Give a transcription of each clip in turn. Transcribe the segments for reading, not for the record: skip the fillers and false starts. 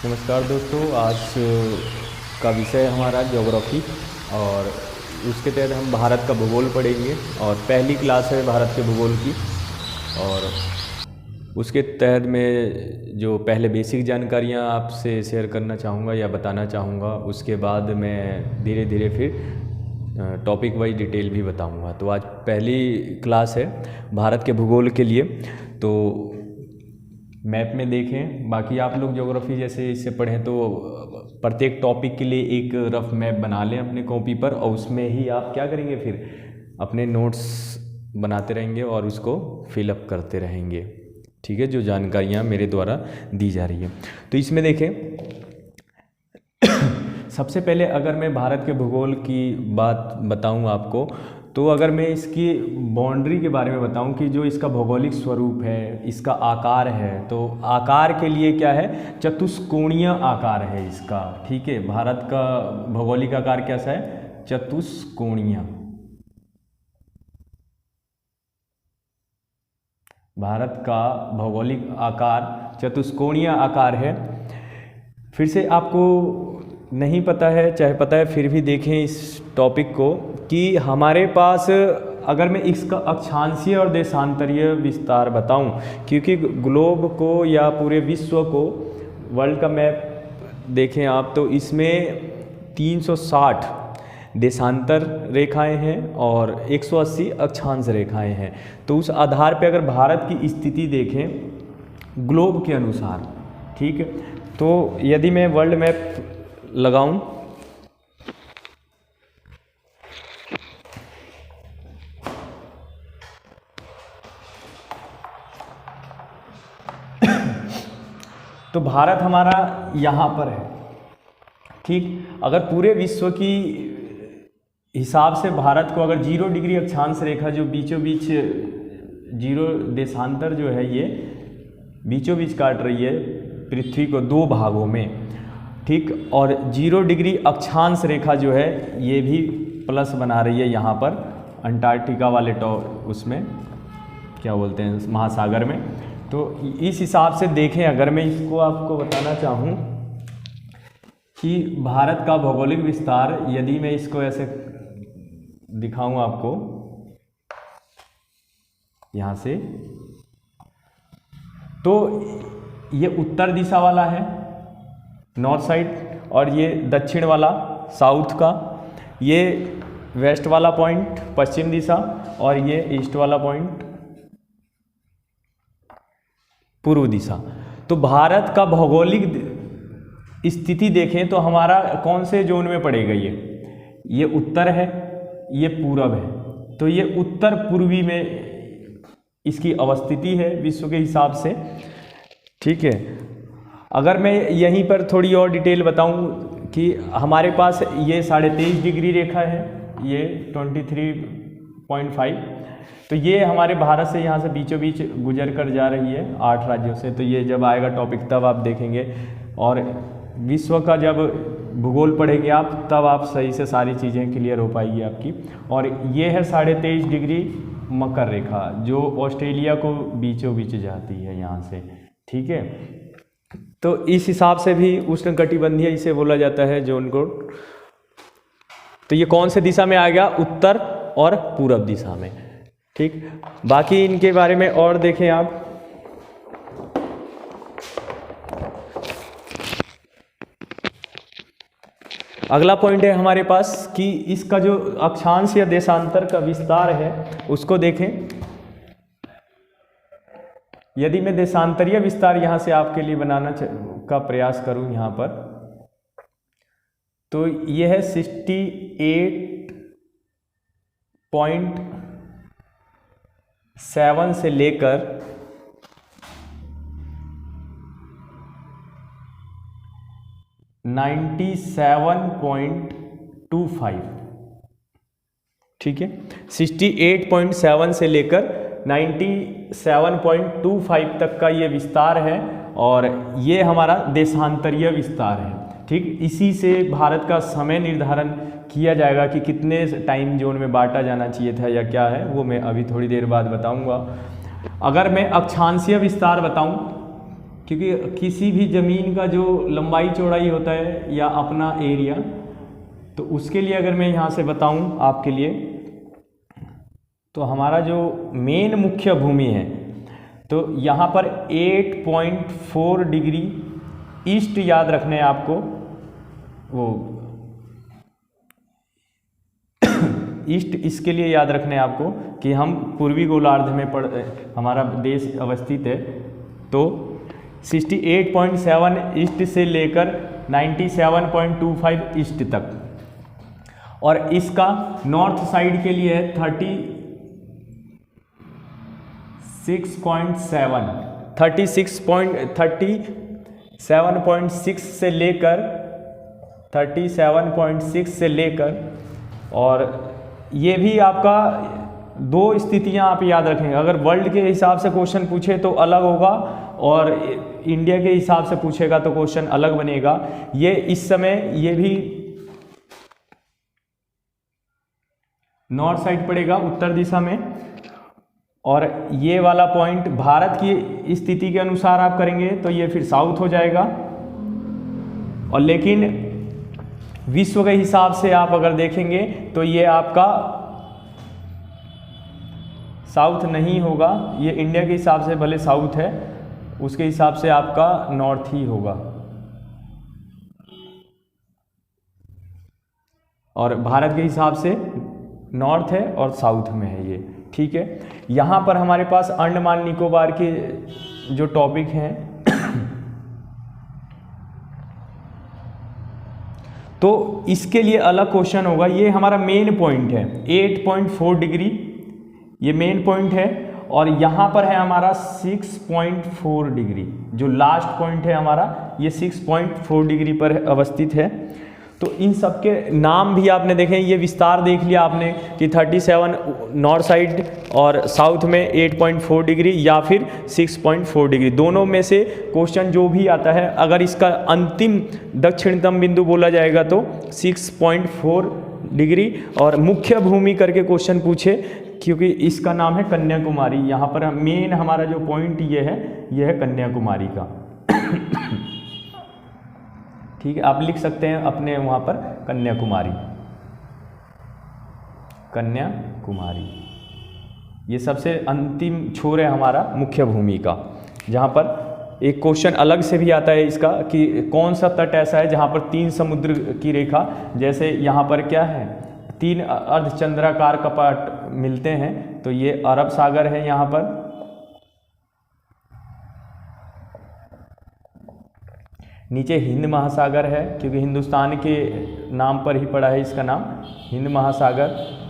नमस्कार दोस्तों, आज का विषय हमारा ज्योग्राफी और उसके तहत हम भारत का भूगोल पढ़ेंगे और पहली क्लास है भारत के भूगोल की। और उसके तहत मैं जो पहले बेसिक जानकारियाँ आपसे शेयर करना चाहूँगा या बताना चाहूँगा, उसके बाद मैं धीरे धीरे फिर टॉपिक वाइज डिटेल भी बताऊँगा। तो आज पहली क्लास है भारत के भूगोल के लिए। तो मैप में देखें, बाकी आप लोग ज्योग्राफी जैसे इससे पढ़ें तो प्रत्येक टॉपिक के लिए एक रफ मैप बना लें अपने कॉपी पर, और उसमें ही आप क्या करेंगे, फिर अपने नोट्स बनाते रहेंगे और उसको फिलअप करते रहेंगे। ठीक है, जो जानकारियाँ मेरे द्वारा दी जा रही है। तो इसमें देखें, सबसे पहले अगर मैं भारत के भूगोल की बात बताऊं आपको, तो अगर मैं इसकी बाउंड्री के बारे में बताऊं कि जो इसका भौगोलिक स्वरूप है, इसका आकार है, तो आकार के लिए क्या है, चतुष्कोणीय आकार है इसका। ठीक है, भारत का भौगोलिक आकार कैसा है, चतुष्कोणीय। भारत का भौगोलिक आकार चतुष्कोणीय आकार है। फिर से आपको नहीं पता है, चाहे पता है फिर भी देखें इस टॉपिक को कि हमारे पास, अगर मैं इसका अक्षांशीय और देशांतरीय विस्तार बताऊं, क्योंकि ग्लोब को या पूरे विश्व को, वर्ल्ड का मैप देखें आप तो इसमें 360 देशांतर रेखाएं हैं और 180 अक्षांश रेखाएं हैं। तो उस आधार पे अगर भारत की स्थिति देखें ग्लोब के अनुसार, ठीक है, तो यदि मैं वर्ल्ड मैप लगाऊं, तो भारत हमारा यहाँ पर है। ठीक, अगर पूरे विश्व की हिसाब से भारत को अगर 0 डिग्री अक्षांश रेखा जो बीचों बीच 0 देशांतर जो है ये बीचों बीच काट रही है पृथ्वी को 2 भागों में, ठीक, और 0 डिग्री अक्षांश रेखा जो है ये भी प्लस बना रही है यहाँ पर अंटार्कटिका वाले उसमें क्या बोलते हैं, महासागर में। तो इस हिसाब से देखें, अगर मैं इसको आपको बताना चाहूँ कि भारत का भौगोलिक विस्तार, यदि मैं इसको ऐसे दिखाऊं आपको यहाँ से, तो ये उत्तर दिशा वाला है नॉर्थ साइड, और ये दक्षिण वाला साउथ का, ये वेस्ट वाला पॉइंट पश्चिम दिशा, और ये ईस्ट वाला पॉइंट पूर्व दिशा। तो भारत का भौगोलिक स्थिति देखें तो हमारा कौन से जोन में पड़ेगा, ये उत्तर है, ये पूरब है, तो ये उत्तर पूर्वी में इसकी अवस्थिति है विश्व के हिसाब से। ठीक है, अगर मैं यहीं पर थोड़ी और डिटेल बताऊं कि हमारे पास ये 23.5 डिग्री रेखा है, ये 23.5, तो ये हमारे भारत से यहाँ से बीचों बीच गुजर कर जा रही है 8 राज्यों से। तो ये जब आएगा टॉपिक तब आप देखेंगे, और विश्व का जब भूगोल पढ़ेंगे आप तब आप सही से सारी चीज़ें क्लियर हो पाएगी आपकी। और ये है 23.5 डिग्री मकर रेखा जो ऑस्ट्रेलिया को बीचों बीच जाती है यहाँ से। ठीक है, तो इस हिसाब से भी उष्णकटिबंधीय इसे बोला जाता है जोन को। तो ये कौन से दिशा में आ गया, उत्तर और पूरब दिशा में। ठीक, बाकी इनके बारे में और देखें आप, अगला पॉइंट है हमारे पास कि इसका जो अक्षांश या देशांतर का विस्तार है उसको देखें। यदि मैं देशांतरीय विस्तार यहां से आपके लिए बनाना का प्रयास करूं यहां पर, तो यह है 68.7 से लेकर 97.25। ठीक है, 68.7 से लेकर 97.25 तक का ये विस्तार है, और ये हमारा देशांतरीय विस्तार है। ठीक, इसी से भारत का समय निर्धारण किया जाएगा कि कितने टाइम जोन में बांटा जाना चाहिए था या क्या है, वो मैं अभी थोड़ी देर बाद बताऊंगा। अगर मैं अक्षांशीय विस्तार बताऊं क्योंकि किसी भी ज़मीन का जो लंबाई चौड़ाई होता है या अपना एरिया, तो उसके लिए अगर मैं यहाँ से बताऊँ आपके लिए, तो हमारा जो मेन मुख्य भूमि है, तो यहाँ पर 8.4 डिग्री ईस्ट याद रखने हैं आपको, वो ईस्ट इसके लिए याद रखने हैं आपको कि हम पूर्वी गोलार्ध में हमारा देश अवस्थित है। तो 68.7 ईस्ट से लेकर 97.25 ईस्ट तक, और इसका नॉर्थ साइड के लिए है 37.6 से लेकर 37.6 से लेकर, और ये भी आपका दो स्थितियां आप याद रखेंगे। अगर वर्ल्ड के हिसाब से क्वेश्चन पूछे तो अलग होगा, और इंडिया के हिसाब से पूछेगा तो क्वेश्चन अलग बनेगा। ये इस समय ये भी नॉर्थ साइड पड़ेगा, उत्तर दिशा में, और ये वाला पॉइंट भारत की स्थिति के अनुसार आप करेंगे तो ये फिर साउथ हो जाएगा। और लेकिन विश्व के हिसाब से आप अगर देखेंगे तो ये आपका साउथ नहीं होगा, ये इंडिया के हिसाब से भले साउथ है, उसके हिसाब से आपका नॉर्थ ही होगा। और भारत के हिसाब से नॉर्थ है और साउथ में है ये, ठीक है। यहाँ पर हमारे पास अंडमान निकोबार के जो टॉपिक हैं तो इसके लिए अलग क्वेश्चन होगा। ये हमारा मेन पॉइंट है 8.4 डिग्री, ये मेन पॉइंट है, और यहाँ पर है हमारा 6.4 डिग्री, जो लास्ट पॉइंट है हमारा, ये 6.4 डिग्री पर अवस्थित है। तो इन सब के नाम भी आपने देखे, ये विस्तार देख लिया आपने कि 37 नॉर्थ साइड और साउथ में 8.4 डिग्री या फिर 6.4 डिग्री, दोनों में से क्वेश्चन जो भी आता है, अगर इसका अंतिम दक्षिणतम बिंदु बोला जाएगा तो 6.4 डिग्री, और मुख्य भूमि करके क्वेश्चन पूछे क्योंकि इसका नाम है कन्याकुमारी। यहाँ पर मेन हमारा जो पॉइंट ये है कन्याकुमारी का ठीक है, आप लिख सकते हैं अपने वहाँ पर कन्याकुमारी, ये सबसे अंतिम छोर है हमारा मुख्य भूमि का। जहाँ पर एक क्वेश्चन अलग से भी आता है इसका कि कौन सा तट ऐसा है जहाँ पर 3 समुद्र की रेखा, जैसे यहाँ पर क्या है 3 अर्धचंद्राकार कपाट मिलते हैं, तो ये अरब सागर है, यहाँ पर नीचे हिंद महासागर है, क्योंकि हिंदुस्तान के नाम पर ही पड़ा है इसका नाम, हिंद महासागर।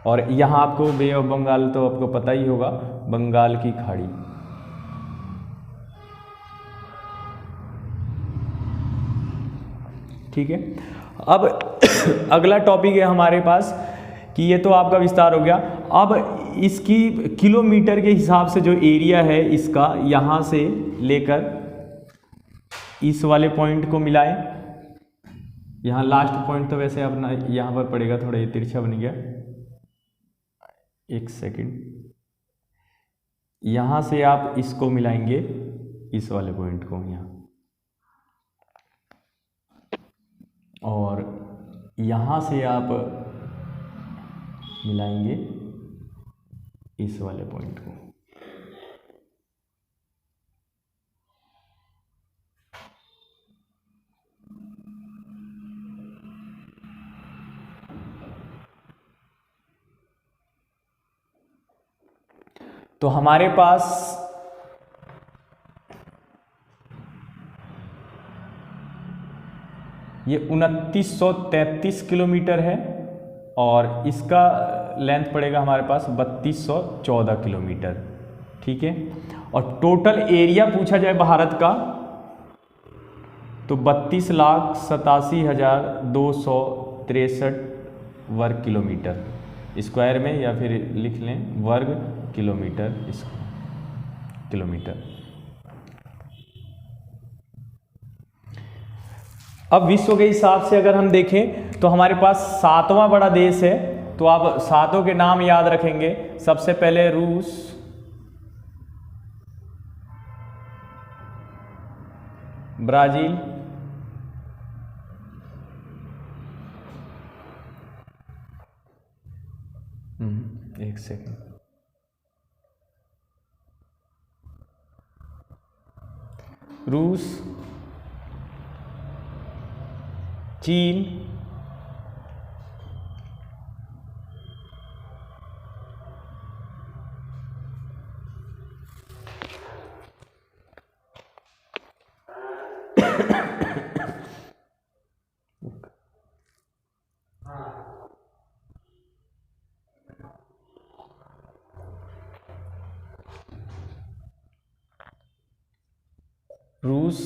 और यहाँ आपको बे ऑफ बंगाल तो आपको पता ही होगा, बंगाल की खाड़ी। ठीक है, अब अगला टॉपिक है हमारे पास कि ये तो आपका विस्तार हो गया। अब इसकी किलोमीटर के हिसाब से जो एरिया है इसका, यहाँ से लेकर इस वाले पॉइंट को मिलाएं, यहाँ लास्ट पॉइंट तो वैसे अपना यहाँ पर पड़ेगा, थोड़ा ये तिरछा बन गया, एक सेकंड, यहाँ से आप इसको मिलाएंगे इस वाले पॉइंट को यहाँ, और यहाँ से आप मिलाएंगे इस वाले पॉइंट को। तो हमारे पास ये 2933 किलोमीटर है, और इसका लेंथ पड़ेगा हमारे पास 3214 किलोमीटर। ठीक है, और टोटल एरिया पूछा जाए भारत का तो 32,87,263 वर्ग किलोमीटर स्क्वायर में, या फिर लिख लें वर्ग किलोमीटर किलोमीटर। अब विश्व के हिसाब से अगर हम देखें तो हमारे पास 7वां बड़ा देश है, तो आप 7 के नाम याद रखेंगे। सबसे पहले रूस, ब्राज़ील, एक सेकेंड, रूस, चीन, रूस,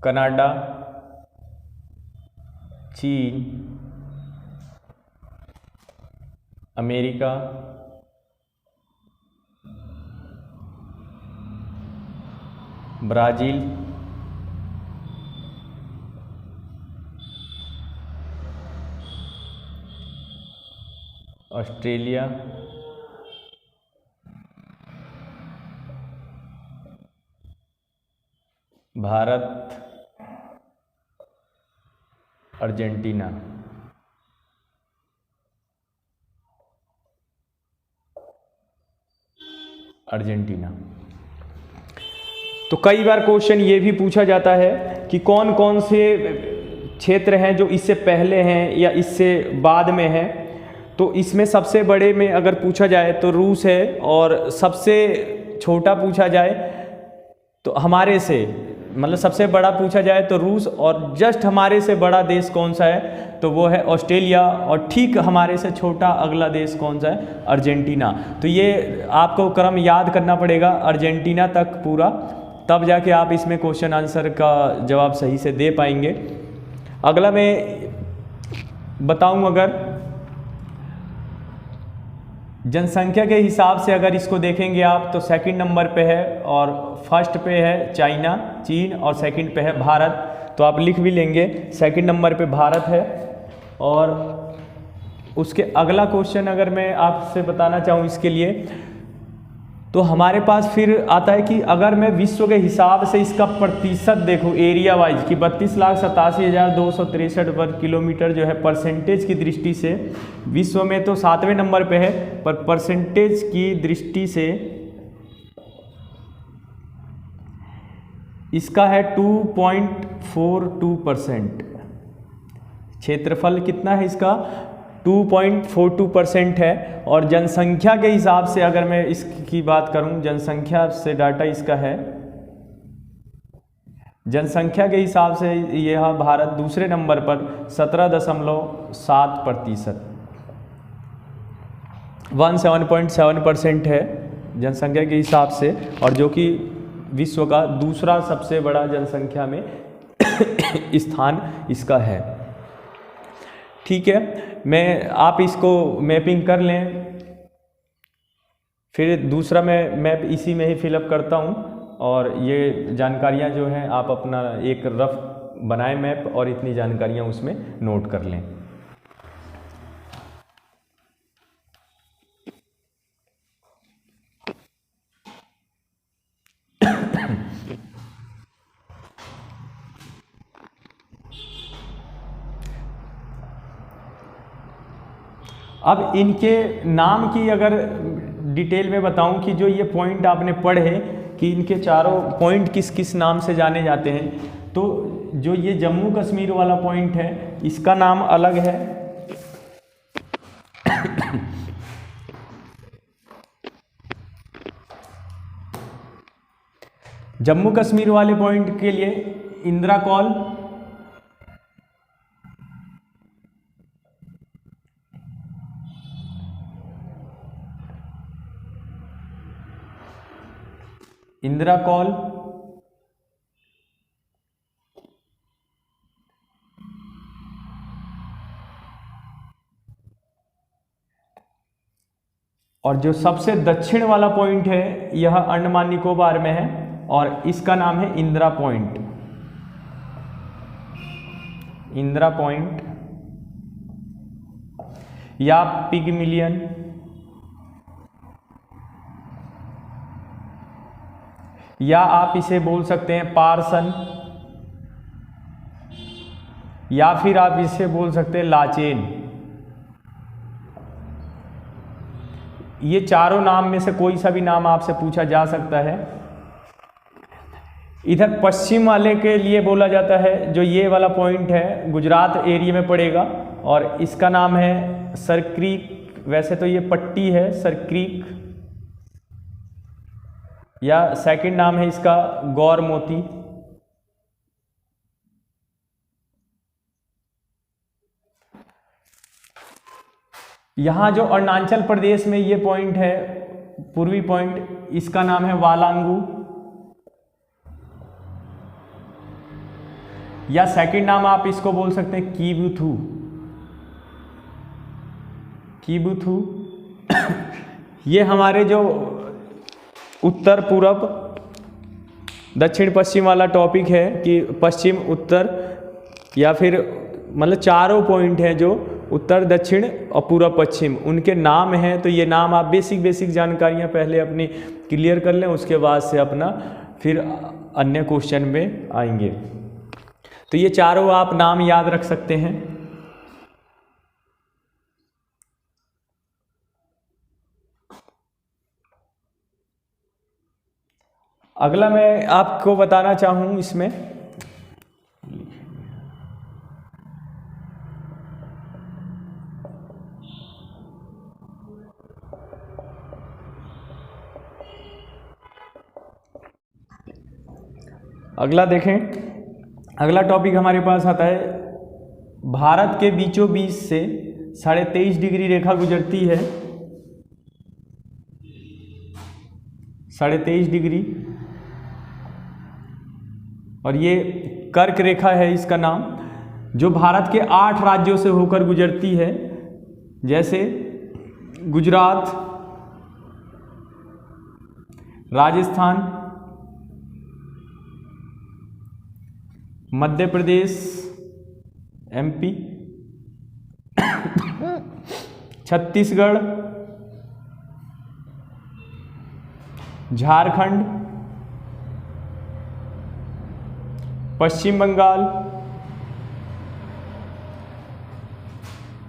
कनाडा, चीन, America, Brazil, Australia, Bharat, Argentina. Argentina. तो कई बार क्वेश्चन ये भी पूछा जाता है कि कौन कौन से क्षेत्र हैं जो इससे पहले हैं या इससे बाद में हैं। तो इसमें सबसे बड़े में अगर पूछा जाए तो रूस है, और सबसे छोटा पूछा जाए तो हमारे से, मतलब सबसे बड़ा पूछा जाए तो रूस, और जस्ट हमारे से बड़ा देश कौन सा है तो वो है ऑस्ट्रेलिया, और ठीक हमारे से छोटा अगला देश कौन सा है, अर्जेंटीना। तो ये आपको क्रम याद करना पड़ेगा अर्जेंटीना तक पूरा, तब जाके आप इसमें क्वेश्चन आंसर का जवाब सही से दे पाएंगे। अगला मैं बताऊं, अगर जनसंख्या के हिसाब से अगर इसको देखेंगे आप तो सेकंड नंबर पे है, और फर्स्ट पे है चाइना, चीन, और सेकंड पे है भारत। तो आप लिख भी लेंगे, सेकंड नंबर पे भारत है। और उसके अगला क्वेश्चन अगर मैं आपसे बताना चाहूँ इसके लिए, तो हमारे पास फिर आता है कि अगर मैं विश्व के हिसाब से इसका प्रतिशत देखूं एरिया वाइज कि 32,87,263 वर्ग किलोमीटर जो है परसेंटेज की दृष्टि से विश्व में तो 7वें नंबर पे है, पर परसेंटेज की दृष्टि से इसका है 2.42%। क्षेत्रफल कितना है इसका, 2.42% है। और जनसंख्या के हिसाब से अगर मैं इसकी बात करूं, जनसंख्या से डाटा इसका है, जनसंख्या के हिसाब से यह भारत दूसरे नंबर पर 17.7%, 17.7% है जनसंख्या के हिसाब से, और जो कि विश्व का दूसरा सबसे बड़ा जनसंख्या में स्थान इसका है। ठीक है, मैं आप इसको मैपिंग कर लें, फिर दूसरा मैं मैप इसी में ही फिलअप करता हूँ, और ये जानकारियाँ जो हैं आप अपना एक रफ बनाएं मैप, और इतनी जानकारियाँ उसमें नोट कर लें। अब इनके नाम की अगर डिटेल में बताऊं कि जो ये पॉइंट आपने पढ़े कि इनके चारों पॉइंट किस किस नाम से जाने जाते हैं, तो जो ये जम्मू कश्मीर वाला पॉइंट है इसका नाम अलग है, जम्मू कश्मीर वाले पॉइंट के लिए इंदिरा कॉल, इंदिरा कॉल, और जो सबसे दक्षिण वाला पॉइंट है यह अंडमान निकोबार में है, और इसका नाम है इंदिरा पॉइंट, इंदिरा पॉइंट या पिगमिलियन, या आप इसे बोल सकते हैं पारसन, या फिर आप इसे बोल सकते हैं लाचेन। ये चारों नाम में से कोई सा भी नाम आपसे पूछा जा सकता है। इधर पश्चिम वाले के लिए बोला जाता है, जो ये वाला पॉइंट है गुजरात एरिया में पड़ेगा, और इसका नाम है सरक्रीक। वैसे तो ये पट्टी है सरक्रीक, या सेकंड नाम है इसका गौर मोती। यहाँ जो अरुणाचल प्रदेश में ये पॉइंट है, पूर्वी पॉइंट, इसका नाम है वालांगू, या सेकंड नाम आप इसको बोल सकते हैं कीबुथू। कीबुथू ये हमारे जो उत्तर पूर्व दक्षिण पश्चिम वाला टॉपिक है कि पश्चिम उत्तर, या फिर मतलब चारों पॉइंट हैं जो उत्तर दक्षिण और पूर्व पश्चिम, उनके नाम हैं। तो ये नाम आप बेसिक जानकारियां पहले अपनी क्लियर कर लें, उसके बाद से अपना फिर अन्य क्वेश्चन में आएंगे। तो ये चारों आप नाम याद रख सकते हैं। अगला मैं आपको बताना चाहूँ इसमें, अगला देखें, अगला टॉपिक हमारे पास आता है भारत के बीचों बीच से 23.5 डिग्री रेखा गुजरती है। 23.5 डिग्री, और ये कर्क रेखा है इसका नाम, जो भारत के 8 राज्यों से होकर गुजरती है, जैसे गुजरात, राजस्थान, मध्य प्रदेश एमपी, छत्तीसगढ़, झारखंड, पश्चिम बंगाल,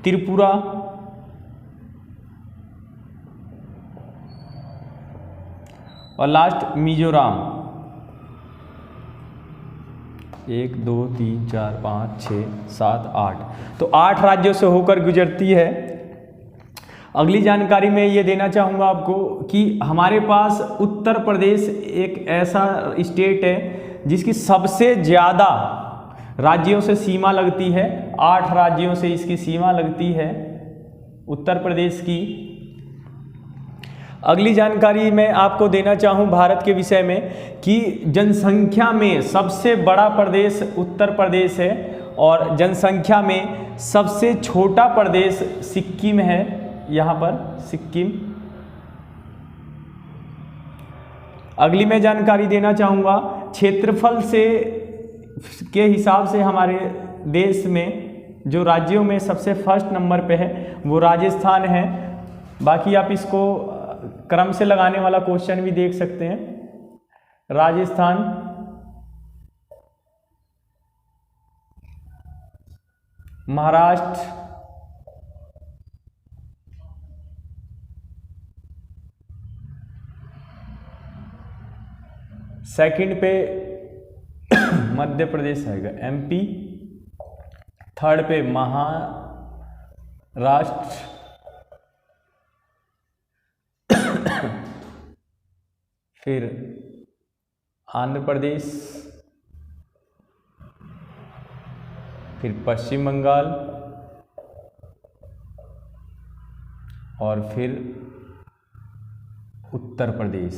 त्रिपुरा, और लास्ट मिजोरम। 1 2 3 4 5 6 7 8, तो 8 राज्यों से होकर गुजरती है। अगली जानकारी में ये देना चाहूँगा आपको कि हमारे पास उत्तर प्रदेश एक ऐसा स्टेट है जिसकी सबसे ज़्यादा राज्यों से सीमा लगती है। 8 राज्यों से इसकी सीमा लगती है उत्तर प्रदेश की। अगली जानकारी मैं आपको देना चाहूँ भारत के विषय में कि जनसंख्या में सबसे बड़ा प्रदेश उत्तर प्रदेश है, और जनसंख्या में सबसे छोटा प्रदेश सिक्किम है। यहाँ पर सिक्किम। अगली मैं जानकारी देना चाहूँगा क्षेत्रफल से के हिसाब से हमारे देश में जो राज्यों में सबसे फर्स्ट नंबर पे है वो राजस्थान है। बाकी आप इसको क्रम से लगाने वाला क्वेश्चन भी देख सकते हैं। राजस्थान, महाराष्ट्र, सेकंड पे मध्य प्रदेश आएगा, एमपी, थर्ड पे महाराष्ट्र, फिर आंध्र प्रदेश, फिर पश्चिम बंगाल, और फिर उत्तर प्रदेश।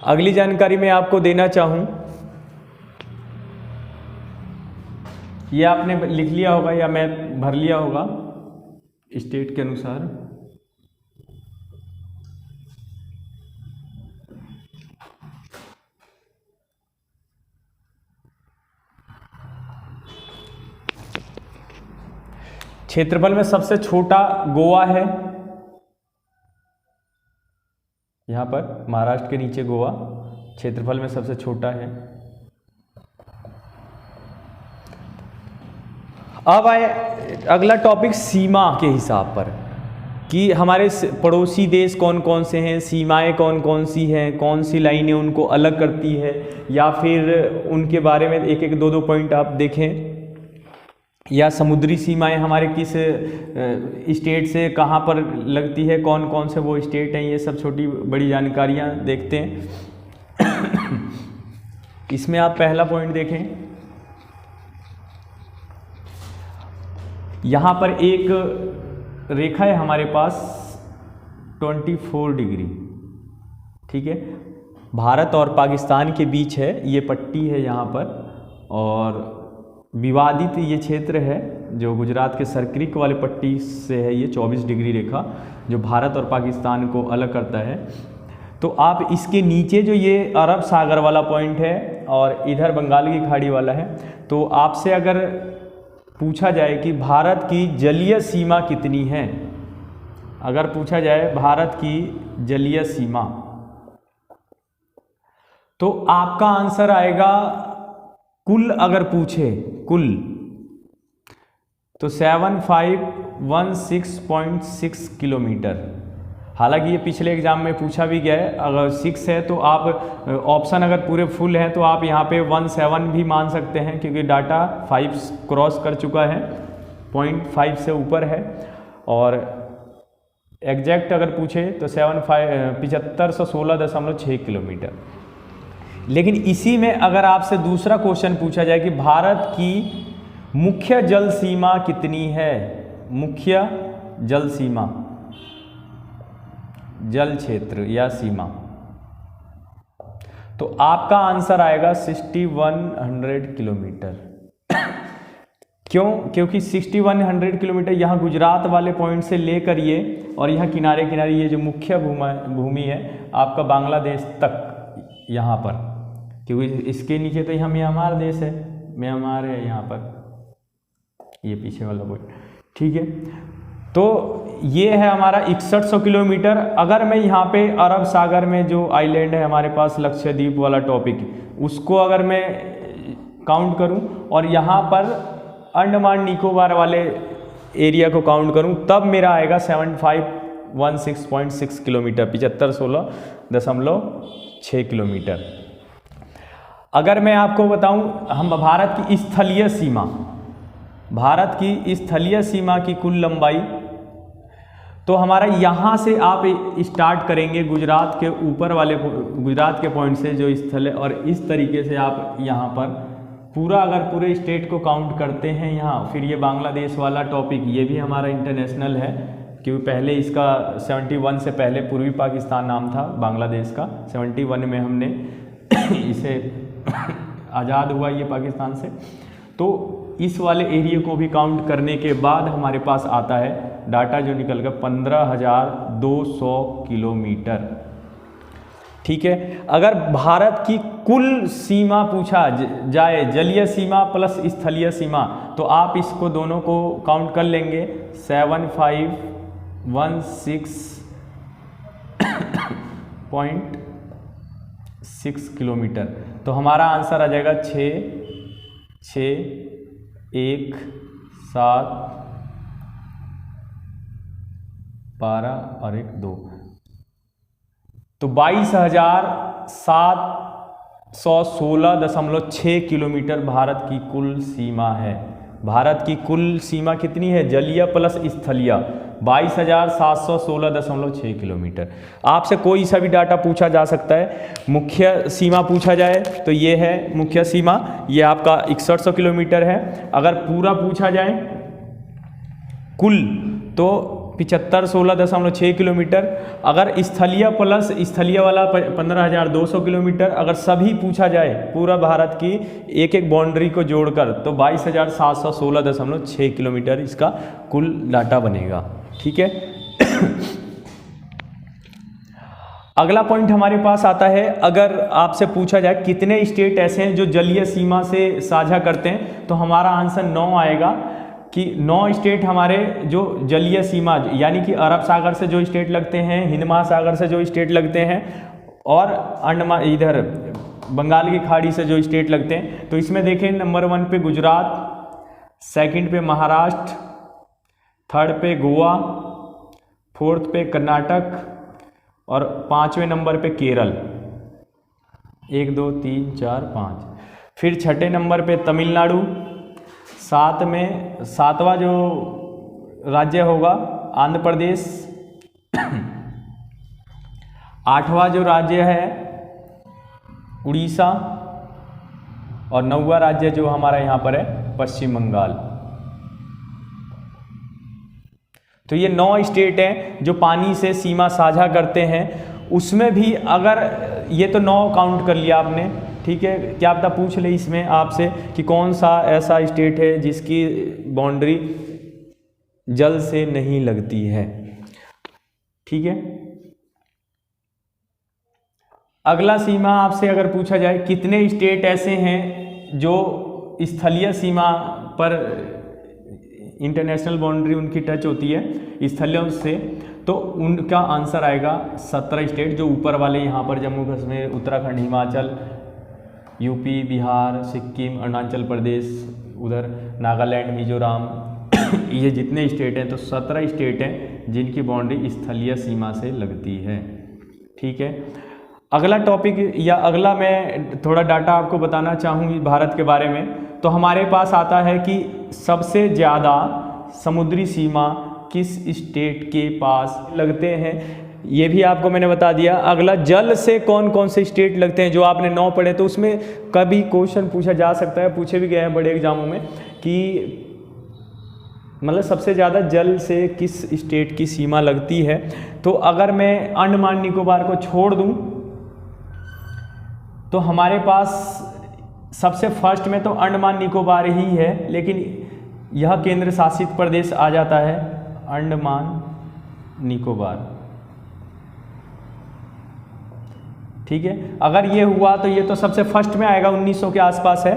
अगली जानकारी मैं आपको देना चाहूँ, ये आपने लिख लिया होगा या मैं भर लिया होगा स्टेट के अनुसार। क्षेत्रफल में सबसे छोटा गोवा है, यहां पर महाराष्ट्र के नीचे गोवा क्षेत्रफल में सबसे छोटा है। अब आए अगला टॉपिक सीमा के हिसाब पर कि हमारे पड़ोसी देश कौन कौन से हैं, सीमाएं कौन कौन सी हैं, कौन सी लाइनें उनको अलग करती है, या फिर उनके बारे में एक एक दो दो पॉइंट आप देखें, या समुद्री सीमाएं हमारे किस स्टेट से कहाँ पर लगती है, कौन कौन से वो स्टेट हैं, ये सब छोटी बड़ी जानकारियाँ देखते हैं। इसमें आप पहला पॉइंट देखें, यहाँ पर एक रेखा है हमारे पास 24 डिग्री, ठीक है, भारत और पाकिस्तान के बीच है, ये पट्टी है यहाँ पर, और विवादित ये क्षेत्र है जो गुजरात के सरक्रिक वाले पट्टी से है, ये 24 डिग्री रेखा जो भारत और पाकिस्तान को अलग करता है। तो आप इसके नीचे जो ये अरब सागर वाला पॉइंट है और इधर बंगाल की खाड़ी वाला है, तो आपसे अगर पूछा जाए कि भारत की जलीय सीमा कितनी है, अगर पूछा जाए भारत की जलीय सीमा, तो आपका आंसर आएगा कुल, अगर पूछे कुल तो 7516.6 किलोमीटर। हालांकि ये पिछले एग्जाम में पूछा भी गया है, अगर 6 है तो आप ऑप्शन अगर पूरे फुल हैं तो आप यहाँ पे 17 भी मान सकते हैं, क्योंकि डाटा 5 क्रॉस कर चुका है, 0.5 से ऊपर है। और एग्जैक्ट अगर पूछे तो 7516.6 किलोमीटर। लेकिन इसी में अगर आपसे दूसरा क्वेश्चन पूछा जाए कि भारत की मुख्य जल सीमा कितनी है, मुख्य जल सीमा, जल क्षेत्र या सीमा, तो आपका आंसर आएगा 6100 किलोमीटर। क्यों? क्योंकि 6100 किलोमीटर यहाँ गुजरात वाले पॉइंट से लेकर ये और यहाँ किनारे किनारे ये जो मुख्य भूमि है आपका बांग्लादेश तक यहाँ पर, क्योंकि इसके नीचे तो यहाँ म्यांमार देश है, म्यांमार है यहाँ पर, ये पीछे वाला पॉइंट, ठीक है। तो ये है हमारा 6100 किलोमीटर। अगर मैं यहाँ पे अरब सागर में जो आइलैंड है हमारे पास लक्षद्वीप वाला टॉपिक, उसको अगर मैं काउंट करूँ और यहाँ पर अंडमान निकोबार वाले एरिया को काउंट करूँ, तब मेरा आएगा 7516.6 किलोमीटर, 7516.6 किलोमीटर। अगर मैं आपको बताऊं हम भारत की स्थलीय सीमा, भारत की स्थलीय सीमा की कुल लंबाई, तो हमारा यहाँ से आप स्टार्ट करेंगे गुजरात के ऊपर वाले, गुजरात के पॉइंट से जो स्थल है, और इस तरीके से आप यहाँ पर पूरा अगर पूरे स्टेट को काउंट करते हैं यहाँ, फिर ये बांग्लादेश वाला टॉपिक ये भी हमारा इंटरनेशनल है, क्योंकि पहले इसका 71 से पहले पूर्वी पाकिस्तान नाम था बांग्लादेश का, 71 में हमने इसे आज़ाद हुआ ये पाकिस्तान से। तो इस वाले एरिया को भी काउंट करने के बाद हमारे पास आता है डाटा जो निकल गया 15,200 किलोमीटर, ठीक है। अगर भारत की कुल सीमा पूछा जाए, जलीय सीमा प्लस स्थलीय सीमा, तो आप इसको दोनों को काउंट कर लेंगे 7516.6 किलोमीटर। तो हमारा आंसर आ जाएगा 6,6,1,7,12 और 1,2, तो 22,716.6 किलोमीटर भारत की कुल सीमा है। भारत की कुल सीमा कितनी है, जलीय प्लस स्थलीय, 22,716.6 किलोमीटर। आपसे कोई सा भी डाटा पूछा जा सकता है। मुख्य सीमा पूछा जाए तो ये है मुख्य सीमा, ये आपका 6100 किलोमीटर है। अगर पूरा पूछा जाए कुल तो 7516.6 किलोमीटर। अगर स्थलीय प्लस स्थलीय वाला 15,200 किलोमीटर। अगर सभी पूछा जाए पूरा भारत की एक एक बाउंड्री को जोड़कर तो 22,716.6 किलोमीटर इसका कुल डाटा बनेगा, ठीक है। अगला पॉइंट हमारे पास आता है, अगर आपसे पूछा जाए कितने स्टेट ऐसे हैं जो जलीय सीमा से साझा करते हैं, तो हमारा आंसर 9 आएगा। कि 9 स्टेट हमारे जो जलीय सीमा यानी कि अरब सागर से जो स्टेट लगते हैं, हिंद महासागर से जो स्टेट लगते हैं और अंडमान इधर बंगाल की खाड़ी से जो स्टेट लगते हैं, तो इसमें देखें नंबर 1 पे गुजरात, सेकंड पे महाराष्ट्र, थर्ड पे गोवा, फोर्थ पे कर्नाटक और 5वें नंबर पे केरल। 1 2 3 4 5। फिर छठे नंबर पे तमिलनाडु, 7वां जो राज्य होगा आंध्र प्रदेश, 8वां जो राज्य है उड़ीसा और 9वां राज्य जो हमारा यहाँ पर है पश्चिम बंगाल। तो ये 9 स्टेट हैं जो पानी से सीमा साझा करते हैं। उसमें भी अगर ये तो 9 काउंट कर लिया आपने, ठीक है, क्या पता पूछ ले इसमें आपसे कि कौन सा ऐसा स्टेट है जिसकी बाउंड्री जल से नहीं लगती है, ठीक है। अगला सीमा आपसे अगर पूछा जाए कितने स्टेट ऐसे हैं जो स्थलीय सीमा पर इंटरनेशनल बाउंड्री उनकी टच होती है स्थलीय से, तो उनका आंसर आएगा 17 स्टेट, जो ऊपर वाले यहाँ पर जम्मू कश्मीर, उत्तराखंड, हिमाचल, यूपी, बिहार, सिक्किम, अरुणाचल प्रदेश, उधर नागालैंड, मिजोरम ये जितने स्टेट हैं, तो 17 स्टेट हैं जिनकी बाउंड्री स्थलीय सीमा से लगती है, ठीक है। अगला टॉपिक या अगला मैं थोड़ा डाटा आपको बताना चाहूँगी भारत के बारे में। तो हमारे पास आता है कि सबसे ज़्यादा समुद्री सीमा किस स्टेट के पास लगते हैं, ये भी आपको मैंने बता दिया। अगला जल से कौन कौन से स्टेट लगते हैं, जो आपने 9 पढ़े, तो उसमें कभी क्वेश्चन पूछा जा सकता है, पूछे भी गए हैं बड़े एग्जामों में कि मतलब सबसे ज़्यादा जल से किस स्टेट की सीमा लगती है। तो अगर मैं अंडमान निकोबार को छोड़ दूं तो हमारे पास सबसे फर्स्ट में तो अंडमान निकोबार ही है, लेकिन यह केंद्र शासित प्रदेश आ जाता है अंडमान निकोबार, ठीक है। अगर ये हुआ तो ये तो सबसे फर्स्ट में आएगा, 1900 के आसपास है।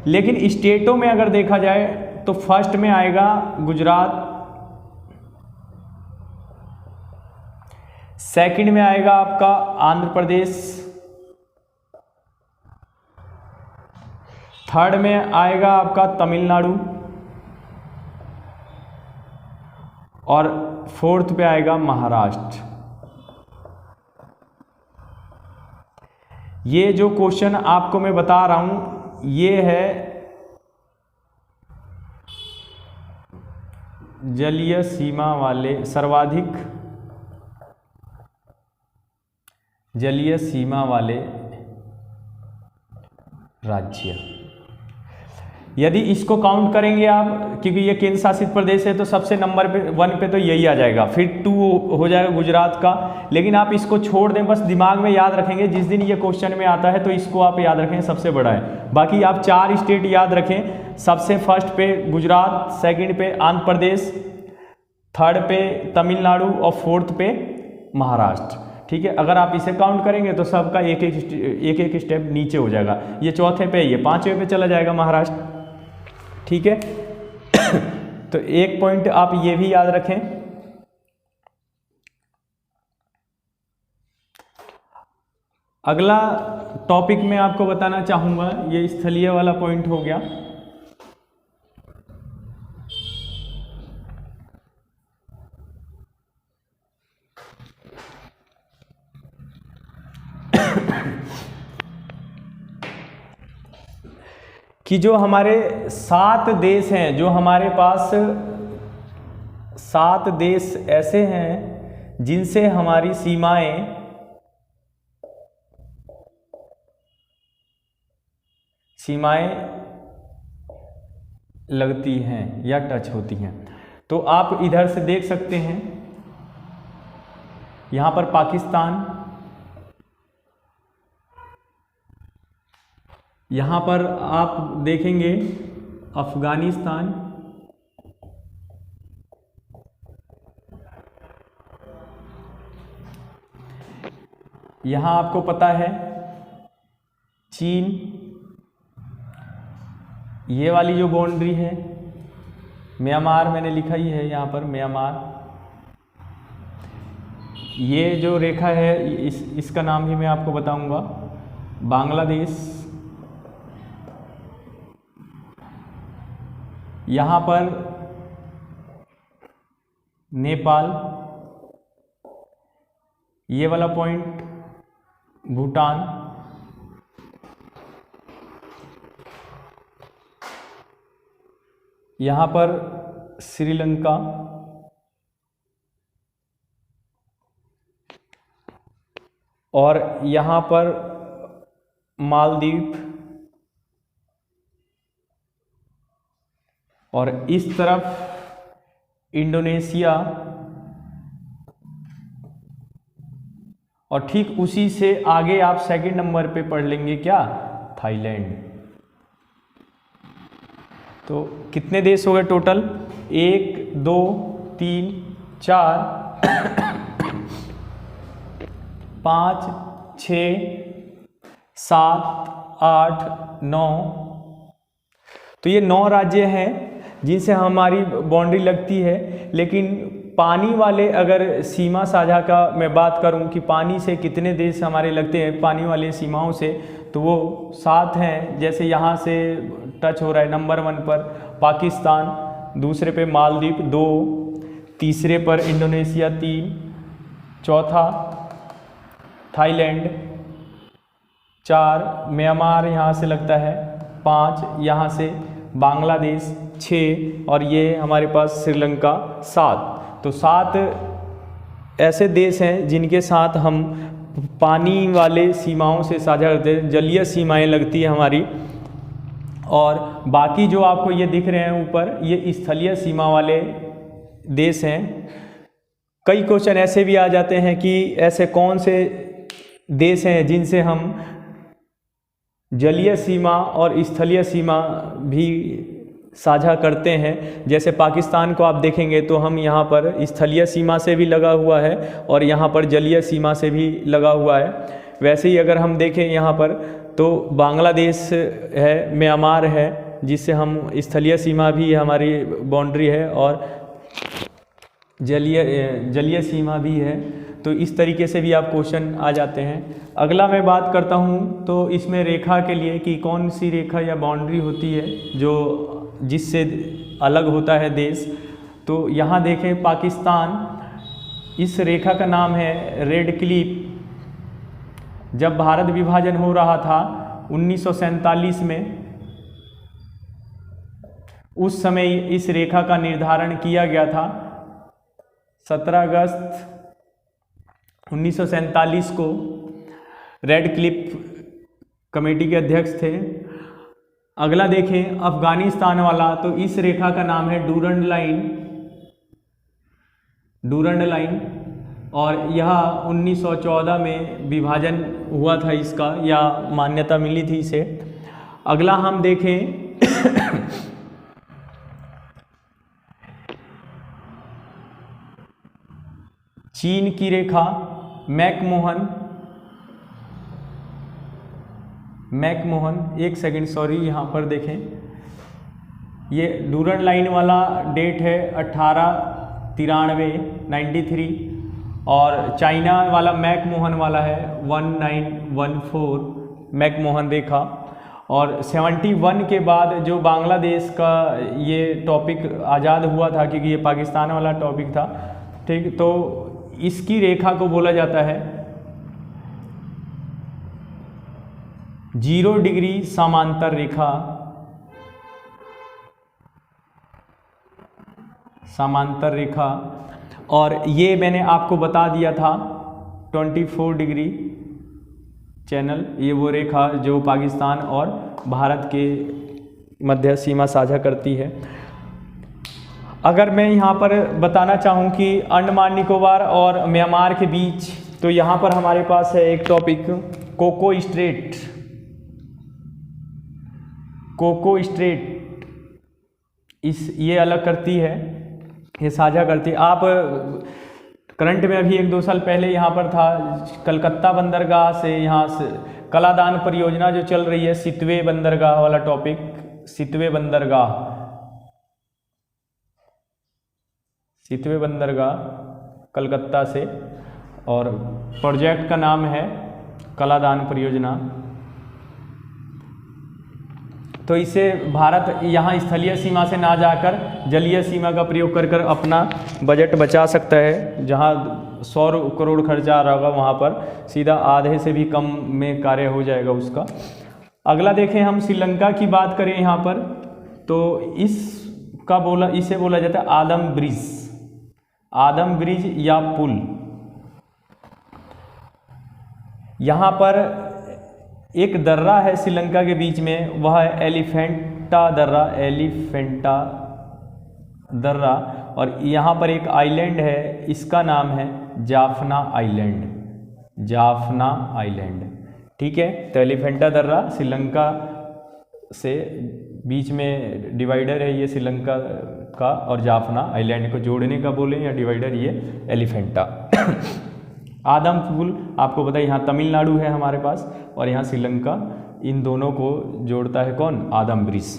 लेकिन स्टेटों में अगर देखा जाए तो फर्स्ट में आएगा गुजरात, सेकंड में आएगा आपका आंध्र प्रदेश, थर्ड में आएगा आपका तमिलनाडु और फोर्थ पे आएगा महाराष्ट्र। ये जो क्वेश्चन आपको मैं बता रहा हूं ये है जलीय सीमा वाले, सर्वाधिक जलीय सीमा वाले राज्य। यदि इसको काउंट करेंगे आप, क्योंकि ये केंद्र शासित प्रदेश है, तो सबसे नंबर पे 1 पे तो यही आ जाएगा, फिर 2 हो जाएगा गुजरात का। लेकिन आप इसको छोड़ दें, बस दिमाग में याद रखेंगे, जिस दिन ये क्वेश्चन में आता है तो इसको आप याद रखें, सबसे बड़ा है। बाकी आप 4 स्टेट याद रखें, सबसे फर्स्ट पे गुजरात, सेकंड पे आंध्र प्रदेश, थर्ड पे तमिलनाडु और फोर्थ पे महाराष्ट्र, ठीक है। अगर आप इसे काउंट करेंगे तो सबका एक एक स्टेप नीचे हो जाएगा। ये चौथे पे, ये 5वें पे चला जाएगा महाराष्ट्र, ठीक है। तो एक पॉइंट आप ये भी याद रखें। अगला टॉपिक मैं आपको बताना चाहूंगा, ये स्थलीय वाला पॉइंट हो गया। कि जो हमारे 7 देश हैं, जो हमारे पास 7 देश ऐसे हैं जिनसे हमारी सीमाएं लगती हैं या टच होती हैं। तो आप इधर से देख सकते हैं, यहाँ पर पाकिस्तान, यहाँ पर आप देखेंगे अफगानिस्तान, यहाँ आपको पता है चीन, ये वाली जो बाउंड्री है म्यांमार मैंने लिखा ही है यहाँ पर, म्यांमार। ये जो रेखा है इसका नाम भी मैं आपको बताऊंगा, बांग्लादेश। यहाँ पर नेपाल, ये वाला पॉइंट भूटान, यहाँ पर श्रीलंका, और यहाँ पर मालदीव, और इस तरफ इंडोनेशिया, और ठीक उसी से आगे आप सेकंड नंबर पे पढ़ लेंगे क्या, थाईलैंड। तो कितने देश हो गए टोटल, 1 2 3 4 5 6 7 8 9। तो ये 9 राज्य हैं जिनसे हमारी बाउंड्री लगती है। लेकिन पानी वाले अगर सीमा साझा का मैं बात करूं कि पानी से कितने देश हमारे लगते हैं पानी वाले सीमाओं से, तो वो 7 हैं। जैसे यहाँ से टच हो रहा है नंबर 1 पर पाकिस्तान, दूसरे पे मालदीव 2, तीसरे पर इंडोनेशिया 3, चौथा थाईलैंड 4, म्यांमार यहाँ से लगता है 5, यहाँ से बांग्लादेश 6, और ये हमारे पास श्रीलंका 7। तो 7 ऐसे देश हैं जिनके साथ हम पानी वाले सीमाओं से साझा करते हैं, जलीय सीमाएं लगती है हमारी। और बाकी जो आपको ये दिख रहे हैं ऊपर, ये स्थलीय सीमा वाले देश हैं। कई क्वेश्चन ऐसे भी आ जाते हैं कि ऐसे कौन से देश हैं जिनसे हम जलीय सीमा और स्थलीय सीमा भी साझा करते हैं। जैसे पाकिस्तान को आप देखेंगे तो हम यहाँ पर स्थलीय सीमा से भी लगा हुआ है और यहाँ पर जलीय सीमा से भी लगा हुआ है। वैसे ही अगर हम देखें यहाँ पर तो बांग्लादेश है, म्यांमार है, जिससे हम स्थलीय सीमा भी हमारी बाउंड्री है और जलीय सीमा भी है। तो इस तरीके से भी आप क्वेश्चन आ जाते हैं। अगला मैं बात करता हूँ तो इसमें रेखा के लिए कि कौन सी रेखा या बाउंड्री होती है जो जिससे अलग होता है देश। तो यहाँ देखें पाकिस्तान, इस रेखा का नाम है रेड क्लिफ। जब भारत विभाजन हो रहा था 1947 में, उस समय इस रेखा का निर्धारण किया गया था। 17 अगस्त 1947 को रेड क्लिफ कमेटी के अध्यक्ष थे। अगला देखें अफगानिस्तान वाला, तो इस रेखा का नाम है डूरंड लाइन, और यह 1914 में विभाजन हुआ था इसका, या मान्यता मिली थी इसे। अगला हम देखें चीन की रेखा मैकमोहन, एक सेकंड सॉरी, यहाँ पर देखें ये डूरंड लाइन वाला डेट है 1893 और चाइना वाला मैकमोहन वाला है 1914 मैकमोहन रेखा। और 71 के बाद जो बांग्लादेश का ये टॉपिक आज़ाद हुआ था, क्योंकि ये पाकिस्तान वाला टॉपिक था, ठीक, तो इसकी रेखा को बोला जाता है 0 डिग्री समांतर रेखा। और ये मैंने आपको बता दिया था 24 डिग्री चैनल, ये वो रेखा जो पाकिस्तान और भारत के मध्य सीमा साझा करती है। अगर मैं यहाँ पर बताना चाहूँ कि अंडमान निकोबार और म्यांमार के बीच, तो यहाँ पर हमारे पास है एक टॉपिक कोको स्ट्रेट, ये अलग करती है, ये साझा करती है। आप करंट में अभी 1-2 साल पहले यहाँ पर था कलकत्ता बंदरगाह से, यहाँ से कलादान परियोजना जो चल रही है, सितवे बंदरगाह वाला टॉपिक, सितवे बंदरगाह, सितवे बंदरगाह कलकत्ता से, और प्रोजेक्ट का नाम है कलादान परियोजना। तो इसे भारत यहाँ स्थलीय सीमा से ना जाकर जलीय सीमा का प्रयोग कर कर अपना बजट बचा सकता है। जहाँ 100 करोड़ खर्चा आ रहा होगा वहाँ पर सीधा आधे से भी कम में कार्य हो जाएगा उसका। अगला देखें हम श्रीलंका की बात करें यहाँ पर, तो इसे बोला जाता है आदम ब्रिज, आदम ब्रिज या पुल। यहाँ पर एक दर्रा है श्रीलंका के बीच में, वह है एलिफेंटा दर्रा, एलिफेंटा दर्रा। और यहाँ पर एक आइलैंड है, इसका नाम है जाफना आइलैंड, जाफना आइलैंड। ठीक है, तो एलिफेंटा दर्रा श्रीलंका से बीच में डिवाइडर है ये श्रीलंका का, और जाफना आइलैंड को जोड़ने का बोलें या डिवाइडर ये एलिफेंटा। आदम पुल आपको पता है यहाँ तमिलनाडु है हमारे पास, और यहाँ श्रीलंका, इन दोनों को जोड़ता है कौन, आदम ब्रिज।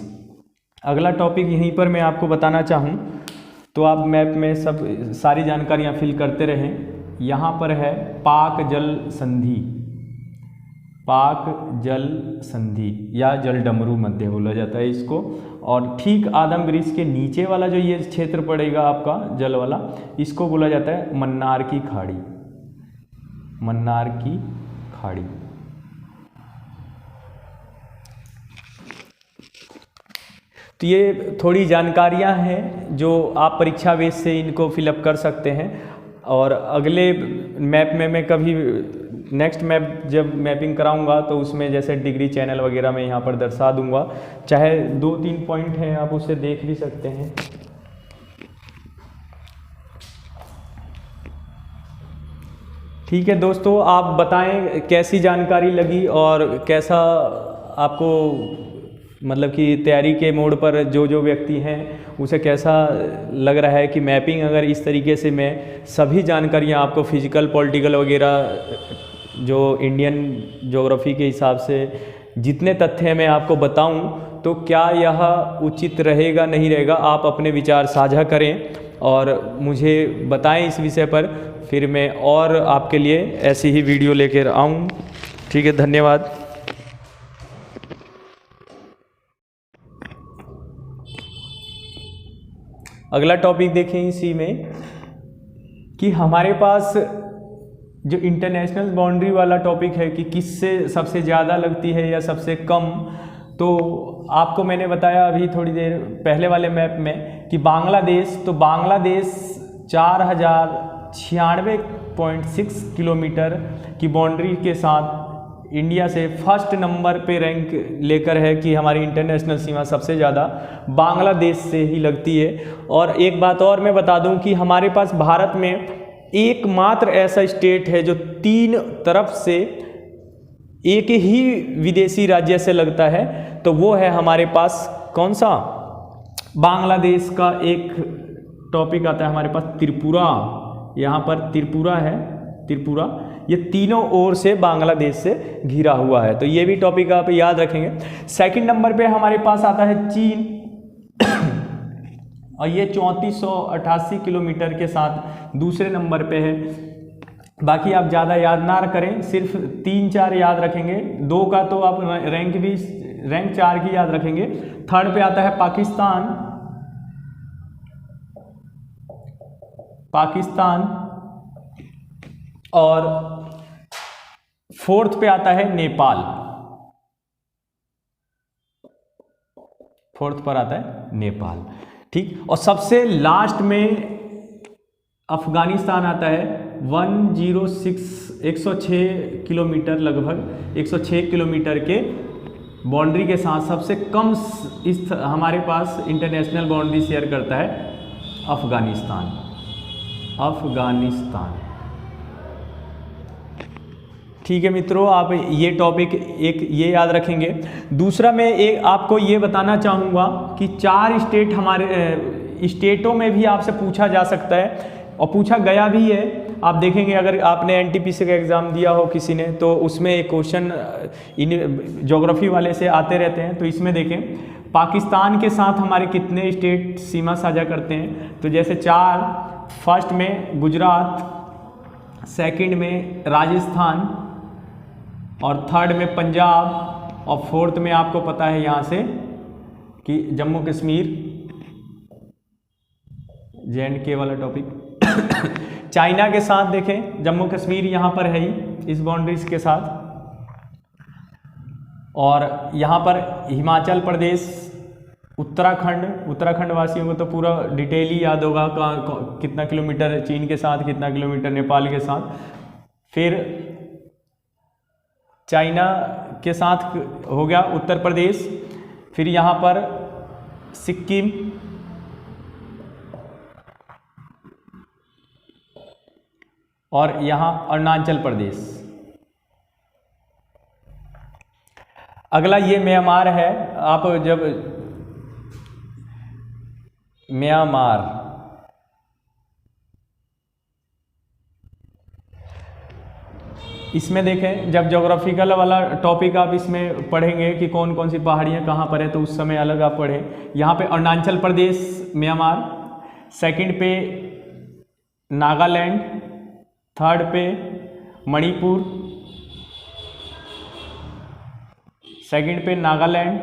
अगला टॉपिक यहीं पर मैं आपको बताना चाहूँ तो आप मैप में सब सारी जानकारियाँ फिल करते रहें। यहाँ पर है पाक जल संधि, पाक जल संधि या जलडमरू मध्य बोला जाता है इसको। और ठीक आदम ब्रिज के नीचे वाला जो ये क्षेत्र पड़ेगा आपका जल वाला, इसको बोला जाता है मन्नार की खाड़ी, मन्नार की खाड़ी। तो ये थोड़ी जानकारियां हैं जो आप परीक्षा बेस से इनको फिलअप कर सकते हैं। और अगले मैप में मैं कभी नेक्स्ट मैप जब मैपिंग कराऊंगा तो उसमें जैसे डिग्री चैनल वगैरह मैं यहाँ पर दर्शा दूंगा, चाहे 2-3 पॉइंट हैं आप उसे देख भी सकते हैं। ठीक है दोस्तों, आप बताएं कैसी जानकारी लगी और कैसा आपको मतलब कि तैयारी के मोड पर जो व्यक्ति हैं उसे कैसा लग रहा है कि मैपिंग अगर इस तरीके से मैं सभी जानकारियां आपको फिजिकल पॉलिटिकल वगैरह जो इंडियन ज्योग्राफी के हिसाब से जितने तथ्य मैं आपको बताऊं, तो क्या यह उचित रहेगा नहीं रहेगा, आप अपने विचार साझा करें और मुझे बताएं इस विषय पर, फिर मैं और आपके लिए ऐसी ही वीडियो लेकर आऊँ। ठीक है, धन्यवाद। अगला टॉपिक देखें इसी में कि हमारे पास जो इंटरनेशनल बाउंड्री वाला टॉपिक है कि किससे सबसे ज़्यादा लगती है या सबसे कम। तो आपको मैंने बताया अभी थोड़ी देर पहले वाले मैप में कि बांग्लादेश, तो बांग्लादेश 4096.6 किलोमीटर की बाउंड्री के साथ इंडिया से फर्स्ट नंबर पे रैंक लेकर है कि हमारी इंटरनेशनल सीमा सबसे ज़्यादा बांग्लादेश से ही लगती है। और एक बात और मैं बता दूं कि हमारे पास भारत में एकमात्र ऐसा स्टेट है जो 3 तरफ से एक ही विदेशी राज्य से लगता है, तो वो है हमारे पास कौन सा, बांग्लादेश का एक टॉपिक आता है हमारे पास त्रिपुरा। यहाँ पर त्रिपुरा है, त्रिपुरा ये तीनों ओर से बांग्लादेश से घिरा हुआ है, तो ये भी टॉपिक आप याद रखेंगे। सेकंड नंबर पे हमारे पास आता है चीन और ये 3488 किलोमीटर के साथ दूसरे नंबर पे है। बाकी आप ज़्यादा याद ना करें, सिर्फ 3-4 याद रखेंगे, 2 का तो आप रैंक 4 की याद रखेंगे। थर्ड पे आता है पाकिस्तान, और फोर्थ पे आता है नेपाल, फोर्थ पर आता है नेपाल। ठीक, और सबसे लास्ट में अफगानिस्तान आता है 106 किलोमीटर, लगभग 106 किलोमीटर के बाउंड्री के साथ सबसे कम इस हमारे पास इंटरनेशनल बाउंड्री शेयर करता है अफगानिस्तान। ठीक है मित्रों, आप ये टॉपिक एक ये याद रखेंगे। दूसरा मैं एक आपको ये बताना चाहूँगा कि 4 स्टेट हमारे स्टेटों में भी आपसे पूछा जा सकता है और पूछा गया भी है। आप देखेंगे अगर आपने एनटीपीसी का एग्ज़ाम दिया हो किसी ने, तो उसमें एक क्वेश्चन इन ज्योग्राफी वाले से आते रहते हैं। तो इसमें देखें पाकिस्तान के साथ हमारे कितने स्टेट सीमा साझा करते हैं, तो जैसे 4 फर्स्ट में गुजरात, सेकंड में राजस्थान और थर्ड में पंजाब और फोर्थ में आपको पता है यहाँ से कि जम्मू कश्मीर, J&K वाला टॉपिक। चाइना के साथ देखें, जम्मू कश्मीर यहाँ पर है ही इस बाउंड्रीज के साथ, और यहाँ पर हिमाचल प्रदेश, उत्तराखंड वासियों को तो पूरा डिटेल ही याद होगा, कितना किलोमीटर चीन के साथ, कितना किलोमीटर नेपाल के साथ। फिर चाइना के साथ हो गया उत्तर प्रदेश, फिर यहाँ पर सिक्किम, और यहाँ अरुणाचल प्रदेश। अगला ये म्यांमार है। आप जब म्यांमार, इसमें देखें, जब ज्योग्राफिकल वाला टॉपिक आप इसमें पढ़ेंगे कि कौन कौन सी पहाड़ियाँ कहाँ पर है, तो उस समय अलग आप पढ़ें। यहाँ पे अरुणाचल प्रदेश, म्यांमार, सेकंड पे नागालैंड, थर्ड पे मणिपुर, सेकंड पे नागालैंड,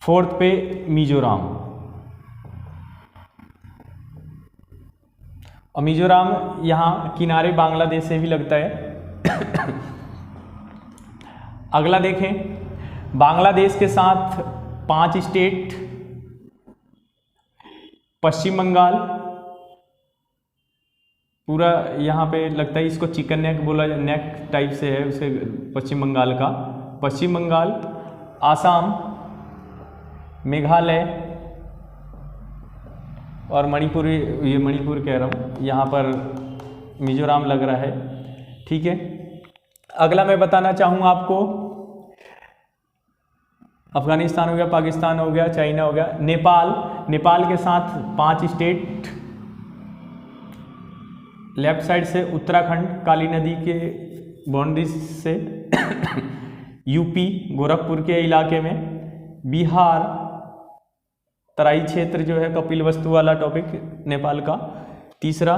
फोर्थ पे मिजोरम। और मिजोरम यहाँ किनारे बांग्लादेश से भी लगता है। अगला देखें, बांग्लादेश के साथ 5 स्टेट, पश्चिम बंगाल, पूरा यहाँ पे लगता है इसको चिकन नेक बोला, नेक टाइप से है उसे, पश्चिम बंगाल का, पश्चिम बंगाल, आसाम, मेघालय और मणिपुर, ये मणिपुर कह रहा हूँ, यहाँ पर मिजोरम लग रहा है। ठीक है, अगला मैं बताना चाहूँगा आपको, अफगानिस्तान हो गया, पाकिस्तान हो गया, चाइना हो गया, नेपाल के साथ 5 स्टेट, लेफ्ट साइड से उत्तराखंड काली नदी के बाउंड्रीज से, यूपी गोरखपुर के इलाके में, बिहार तराई क्षेत्र जो है कपिलवस्तु वाला टॉपिक नेपाल का, तीसरा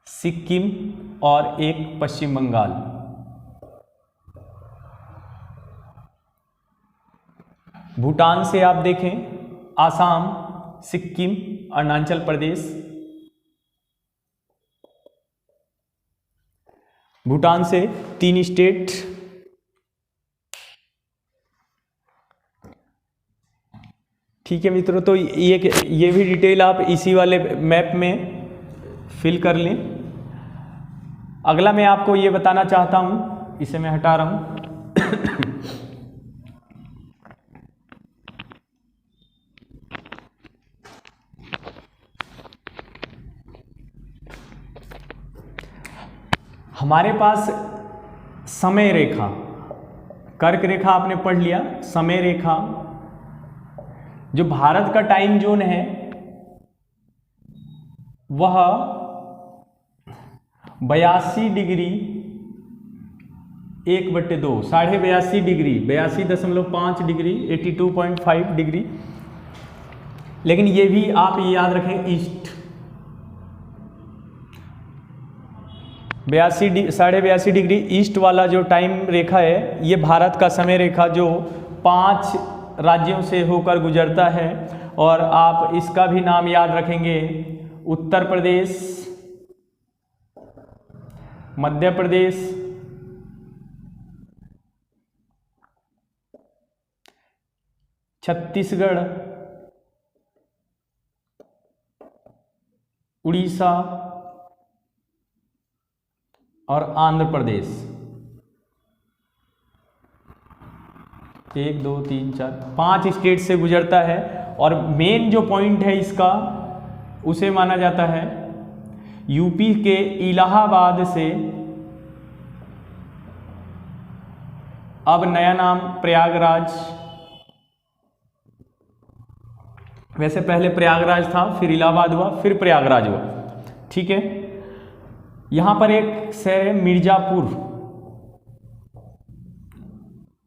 सिक्किम और एक पश्चिम बंगाल। भूटान से आप देखें, आसाम, सिक्किम, अरुणाचल प्रदेश। भूटान से 3 स्टेट, ठीक है मित्रों। तो ये भी डिटेल आप इसी वाले मैप में फिल कर लें। अगला मैं आपको ये बताना चाहता हूं, इसे मैं हटा रहा हूं। हमारे पास समय रेखा, कर्क रेखा आपने पढ़ लिया, समय रेखा, जो भारत का टाइम जोन है वह 82 डिग्री 1/2, 82.5 डिग्री, 82.5 डिग्री, 82.5 डिग्री। लेकिन ये भी आप याद रखें, ईस्ट 82.5 डिग्री ईस्ट वाला जो टाइम रेखा है, ये भारत का समय रेखा जो 5 राज्यों से होकर गुजरता है। और आप इसका भी नाम याद रखेंगे, उत्तर प्रदेश, मध्य प्रदेश, छत्तीसगढ़, उड़ीसा और आंध्र प्रदेश। 1 2 3 4 5 स्टेट से गुजरता है। और मेन जो पॉइंट है इसका, उसे माना जाता है यूपी के इलाहाबाद से, अब नया नाम प्रयागराज, वैसे पहले प्रयागराज था, फिर इलाहाबाद हुआ, फिर प्रयागराज हुआ। ठीक है, यहां पर एक शहर है मिर्जापुर,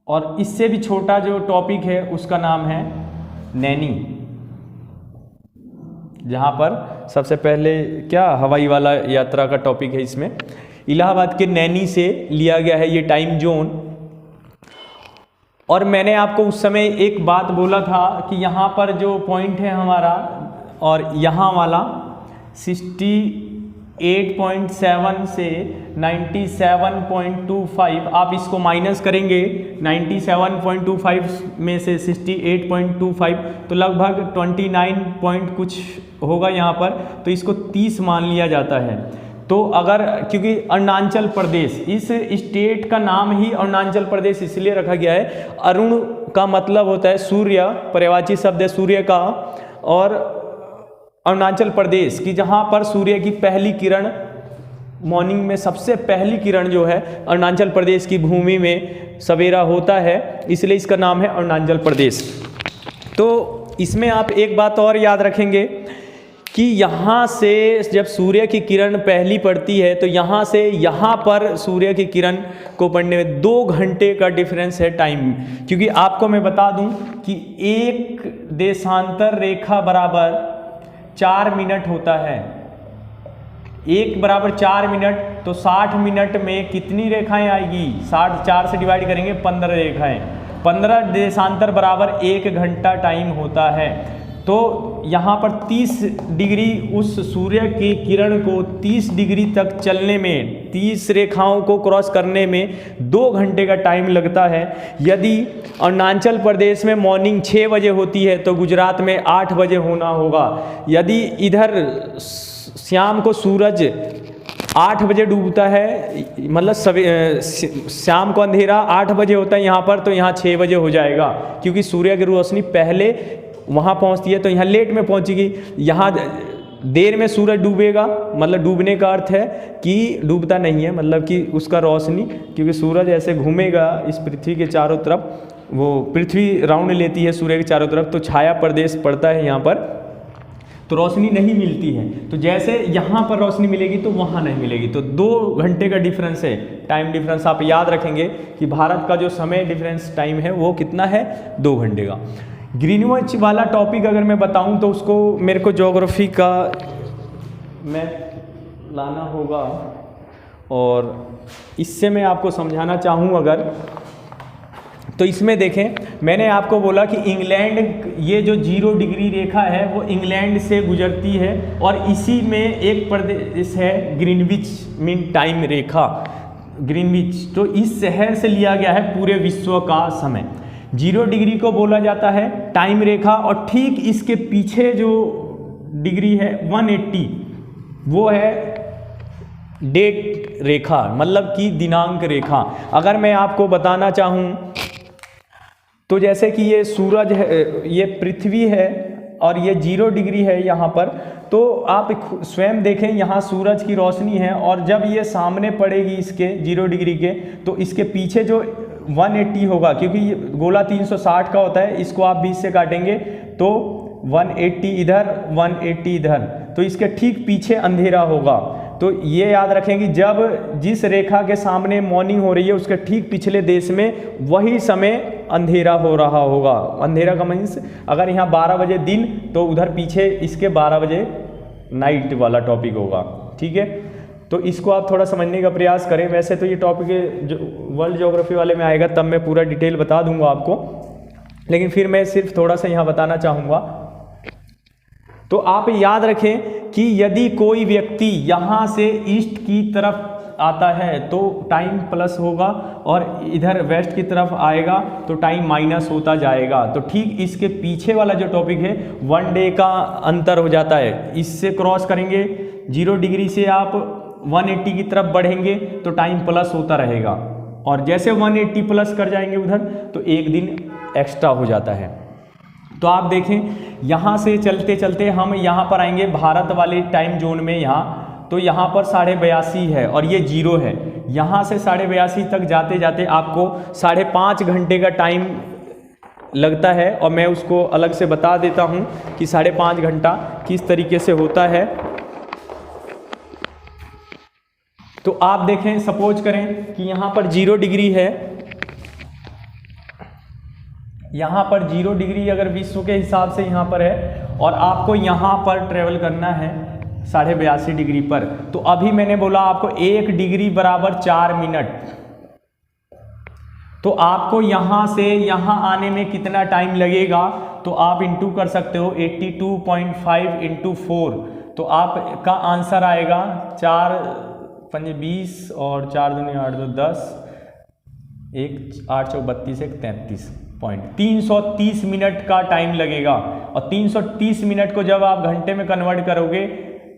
और इससे भी छोटा जो टॉपिक है उसका नाम है नैनी। जहाँ पर सबसे पहले क्या हवाई वाला यात्रा का टॉपिक है, इसमें इलाहाबाद के नैनी से लिया गया है ये टाइम जोन। और मैंने आपको उस समय एक बात बोला था कि यहाँ पर जो पॉइंट है हमारा और यहाँ वाला 68.7 से 97.25, आप इसको माइनस करेंगे 97.25 में से 68.25 तो लगभग 29 पॉइंट कुछ होगा यहाँ पर, तो इसको 30 मान लिया जाता है। तो अगर क्योंकि अरुणाचल प्रदेश, इस स्टेट का नाम ही अरुणाचल प्रदेश इसलिए रखा गया है, अरुण का मतलब होता है सूर्य, पर्यायवाची शब्द है सूर्य का, और अरुणाचल प्रदेश की जहाँ पर सूर्य की पहली किरण मॉर्निंग में सबसे पहली किरण जो है अरुणाचल प्रदेश की भूमि में सवेरा होता है, इसलिए इसका नाम है अरुणाचल प्रदेश। तो इसमें आप एक बात और याद रखेंगे कि यहाँ से जब सूर्य की किरण पहली पड़ती है तो यहाँ से यहाँ पर सूर्य की किरण को पड़ने में 2 घंटे का डिफरेंस है टाइम। क्योंकि आपको मैं बता दूं कि एक देशांतर रेखा बराबर 4 मिनट होता है, 1 बराबर 4 मिनट, तो 60 मिनट में कितनी रेखाएं आएगी, 60 4 से डिवाइड करेंगे 15 रेखाएं, 15 देशांतर बराबर 1 घंटा टाइम होता है। तो यहाँ पर 30 डिग्री उस सूर्य की किरण को 30 डिग्री तक चलने में, 30 रेखाओं को क्रॉस करने में 2 घंटे का टाइम लगता है। यदि अरुणाचल प्रदेश में मॉर्निंग 6 बजे होती है तो गुजरात में 8 बजे होना होगा। यदि इधर शाम को सूरज 8 बजे डूबता है, मतलब शाम को अंधेरा 8 बजे होता है यहाँ पर, तो यहाँ 6 बजे हो जाएगा, क्योंकि सूर्य की रोशनी पहले वहाँ पहुँचती है तो यहाँ लेट में पहुँचेगी। यहाँ देर में सूरज डूबेगा, मतलब डूबने का अर्थ है कि डूबता नहीं है, मतलब कि उसका रोशनी, क्योंकि सूरज ऐसे घूमेगा इस पृथ्वी के चारों तरफ, वो पृथ्वी राउंड लेती है सूर्य के चारों तरफ, तो छाया प्रदेश पड़ता है यहाँ पर, तो रोशनी नहीं मिलती है। तो जैसे यहाँ पर रोशनी मिलेगी तो वहाँ नहीं मिलेगी, तो 2 घंटे का डिफरेंस है, टाइम डिफरेंस। आप याद रखेंगे कि भारत का जो समय डिफरेंस टाइम है वो कितना है, 2 घंटे का। ग्रीनविच वाला टॉपिक अगर मैं बताऊं तो उसको मेरे को ज्योग्राफी का मैं लाना होगा, और इससे मैं आपको समझाना चाहूँ अगर, तो इसमें देखें, मैंने आपको बोला कि इंग्लैंड, ये जो 0 डिग्री रेखा है वो इंग्लैंड से गुजरती है, और इसी में एक प्रदेश है ग्रीनविच मीन टाइम रेखा, ग्रीनविच, तो इस शहर से लिया गया है पूरे विश्व का समय। 0 डिग्री को बोला जाता है टाइम रेखा, और ठीक इसके पीछे जो डिग्री है 180, वो है डेट रेखा, मतलब कि दिनांक रेखा। अगर मैं आपको बताना चाहूँ तो जैसे कि ये सूरज है, ये पृथ्वी है, और ये 0 डिग्री है यहाँ पर, तो आप स्वयं देखें यहाँ सूरज की रोशनी है, और जब ये सामने पड़ेगी इसके 0 डिग्री के, तो इसके पीछे जो 180 होगा, क्योंकि ये गोला 360 का होता है, इसको आप 20 से काटेंगे तो 180 इधर 180 इधर, तो इसके ठीक पीछे अंधेरा होगा। तो ये याद रखें कि जब जिस रेखा के सामने मॉर्निंग हो रही है उसके ठीक पिछले देश में वही समय अंधेरा हो रहा होगा। अंधेरा का मीन्स अगर यहाँ 12 बजे दिन, तो उधर पीछे इसके 12 बजे नाइट वाला टॉपिक होगा, ठीक है। तो इसको आप थोड़ा समझने का प्रयास करें। वैसे तो ये टॉपिक जो वर्ल्ड ज्योग्राफी वाले में आएगा तब मैं पूरा डिटेल बता दूंगा आपको, लेकिन फिर मैं सिर्फ थोड़ा सा यहाँ बताना चाहूँगा। तो आप याद रखें कि यदि कोई व्यक्ति यहाँ से ईस्ट की तरफ आता है तो टाइम प्लस होगा, और इधर वेस्ट की तरफ आएगा तो टाइम माइनस होता जाएगा। तो ठीक इसके पीछे वाला जो टॉपिक है 1 डे का अंतर हो जाता है, इससे क्रॉस करेंगे 0 डिग्री से आप 180 की तरफ बढ़ेंगे तो टाइम प्लस होता रहेगा, और जैसे 180 प्लस कर जाएंगे उधर तो 1 दिन एक्स्ट्रा हो जाता है। तो आप देखें यहाँ से चलते चलते हम यहाँ पर आएंगे भारत वाले टाइम जोन में, यहाँ तो यहाँ पर 82.5 है और ये 0 है। यहाँ से 82.5 तक जाते जाते आपको 5.5 घंटे का टाइम लगता है, और मैं उसको अलग से बता देता हूँ कि 5.5 घंटा किस तरीके से होता है। तो आप देखें, सपोज करें कि यहाँ पर 0 डिग्री है, यहाँ पर 0 डिग्री अगर विश्व के हिसाब से यहाँ पर है, और आपको यहाँ पर ट्रेवल करना है 82.5 डिग्री पर। तो अभी मैंने बोला आपको 1 डिग्री बराबर 4 मिनट, तो आपको यहाँ से यहाँ आने में कितना टाइम लगेगा, तो आप इंटू कर सकते हो 82.5 इंटू 4, तो आपका आंसर आएगा 4 पंजे 20 और 4 दूनी 8 2 10, 1 8 चौक 32 1 33 पॉइंट 330 मिनट का टाइम लगेगा। और 330 मिनट को जब आप घंटे में कन्वर्ट करोगे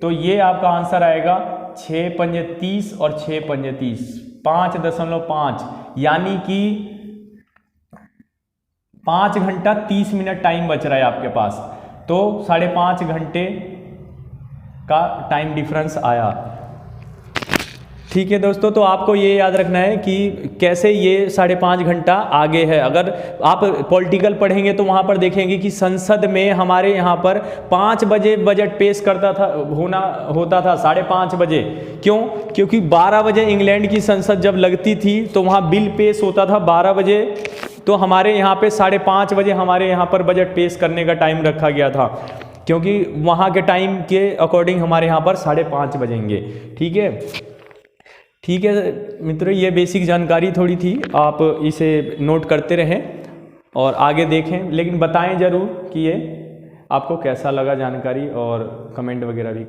तो ये आपका आंसर आएगा 6 पंजे 30 और 6 पंजे 30, 5.5, यानी कि 5 घंटा 30 मिनट टाइम बच रहा है आपके पास। तो 5.5 घंटे का टाइम डिफरेंस आया। ठीक है दोस्तों, तो आपको ये याद रखना है कि कैसे ये 5.5 घंटा आगे है। अगर आप पॉलिटिकल पढ़ेंगे तो वहाँ पर देखेंगे कि संसद में हमारे यहाँ पर 5 बजे बजट पेश होता था 5:30 बजे। क्यों? क्योंकि 12 बजे इंग्लैंड की संसद जब लगती थी तो वहाँ बिल पेश होता था 12 बजे, तो हमारे यहाँ पे 5:30 बजे हमारे यहाँ पर बजट पेश करने का टाइम रखा गया था, क्योंकि वहाँ के टाइम के अकॉर्डिंग हमारे यहाँ पर 5:30 बजेंगे। ठीक है मित्रों, ये बेसिक जानकारी थोड़ी थी, आप इसे नोट करते रहें और आगे देखें, लेकिन बताएं ज़रूर कि ये आपको कैसा लगा जानकारी, और कमेंट वगैरह भी।